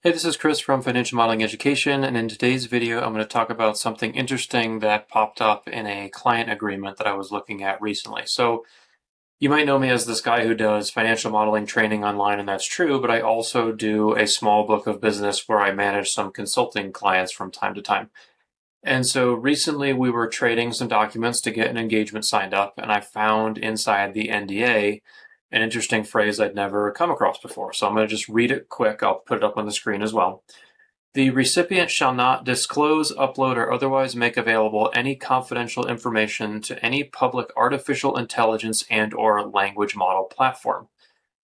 Hey, this is Chris from Financial Modeling Education, and in today's video, I'm going to talk about something interesting that popped up in a client agreement that I was looking at recently. So you might know me as this guy who does financial modeling training online, and that's true, but I also do a small book of business where I manage some consulting clients from time to time. And so recently we were trading some documents to get an engagement signed up, and I found inside the NDA an interesting phrase I'd never come across before. So I'm going to just read it quick. I'll put it up on the screen as well. The recipient shall not disclose, upload, or otherwise make available any confidential information to any public artificial intelligence and/or language model platform.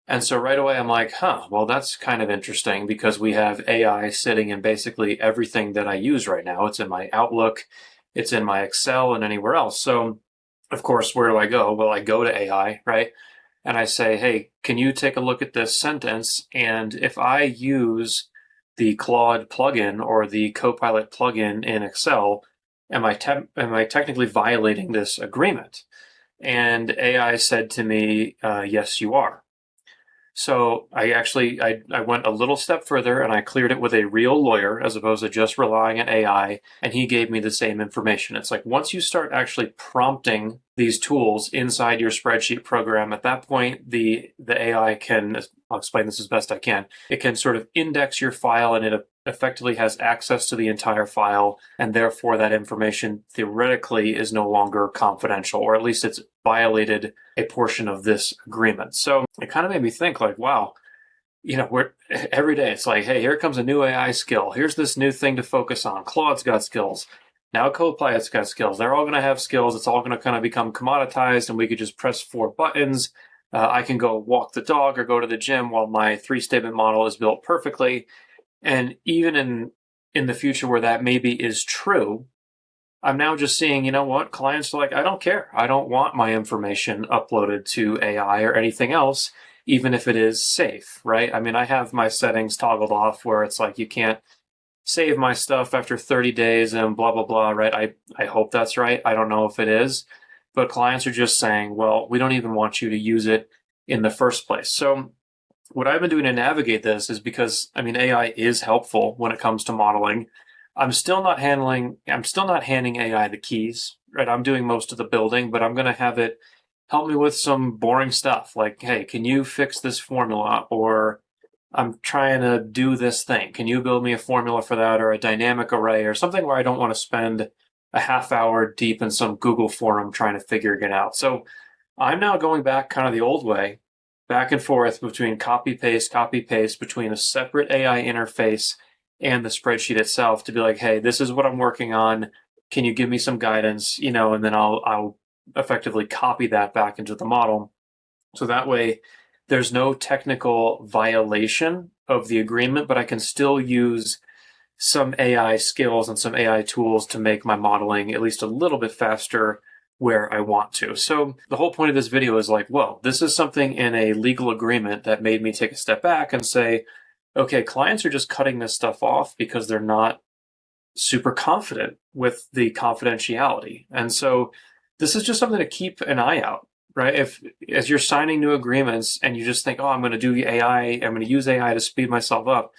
And so right away I'm like, well, that's kind of interesting because we have AI sitting in basically everything that I use right now. It's in my Outlook, it's in my Excel, and anywhere else. So, of course, where do I go? Well, I go to AI, right? And I say, hey, can you take a look at this sentence? And if I use the Claude plugin or the CoPilot plugin in Excel, am I technically violating this agreement? And AI said to me, yes, you are. So I went a little step further and I cleared it with a real lawyer as opposed to just relying on AI, and he gave me the same information. It's like once you start actually prompting these tools inside your spreadsheet program, at that point the AI can, I'll explain this as best I can, it can sort of index your file and it effectively has access to the entire file, and therefore that information theoretically is no longer confidential, or at least it's violated a portion of this agreement. So it kind of made me think like, wow, we're every day it's like, hey, here comes a new AI skill. Here's this new thing to focus on. Claude's got skills. Now Copilot's got skills. They're all going to have skills. It's all going to kind of become commoditized, and we could just press 4 buttons. I can go walk the dog or go to the gym while my 3-statement model is built perfectly. And even in the future where that maybe is true, I'm now just seeing, you know what, clients are like, I don't care. I don't want my information uploaded to AI or anything else, even if it is safe, right? I mean, I have my settings toggled off where it's like, you can't save my stuff after 30 days and blah, blah, blah, right? I hope that's right. I don't know if it is, but clients are just saying, well, we don't even want you to use it in the first place. So what I've been doing to navigate this is because, I mean, AI is helpful when it comes to modeling. I'm still not handing AI the keys, right? I'm doing most of the building, but I'm going to have it help me with some boring stuff like, hey, can you fix this formula? Or I'm trying to do this thing. Can you build me a formula for that, or a dynamic array or something where I don't want to spend a half hour deep in some Google forum trying to figure it out. So I'm now going back kind of the old way, back and forth between copy paste, between a separate AI interface and the spreadsheet itself to be like, hey, this is what I'm working on. Can you give me some guidance? And then I'll effectively copy that back into the model. So that way there's no technical violation of the agreement, but I can still use some AI skills and some AI tools to make my modeling at least a little bit faster where I want to. So the whole point of this video is like, whoa, this is something in a legal agreement that made me take a step back and say, okay, clients are just cutting this stuff off because they're not super confident with the confidentiality. And so this is just something to keep an eye out, right? If as you're signing new agreements and you just think, oh, I'm going to do AI, I'm going to use AI to speed myself up,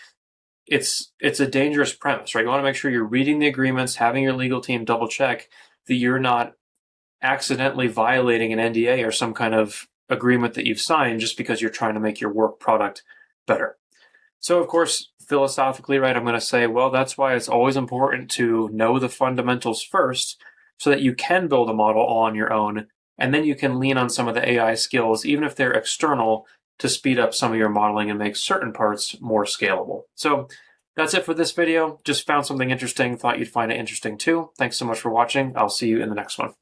it's a dangerous premise, right? You want to make sure you're reading the agreements, having your legal team double check that you're not accidentally violating an NDA or some kind of agreement that you've signed just because you're trying to make your work product better. So, of course, philosophically, right, I'm going to say, well, that's why it's always important to know the fundamentals first so that you can build a model all on your own, and then you can lean on some of the AI skills, even if they're external, to speed up some of your modeling and make certain parts more scalable. So that's it for this video. Just found something interesting, thought you'd find it interesting too. Thanks so much for watching. I'll see you in the next one.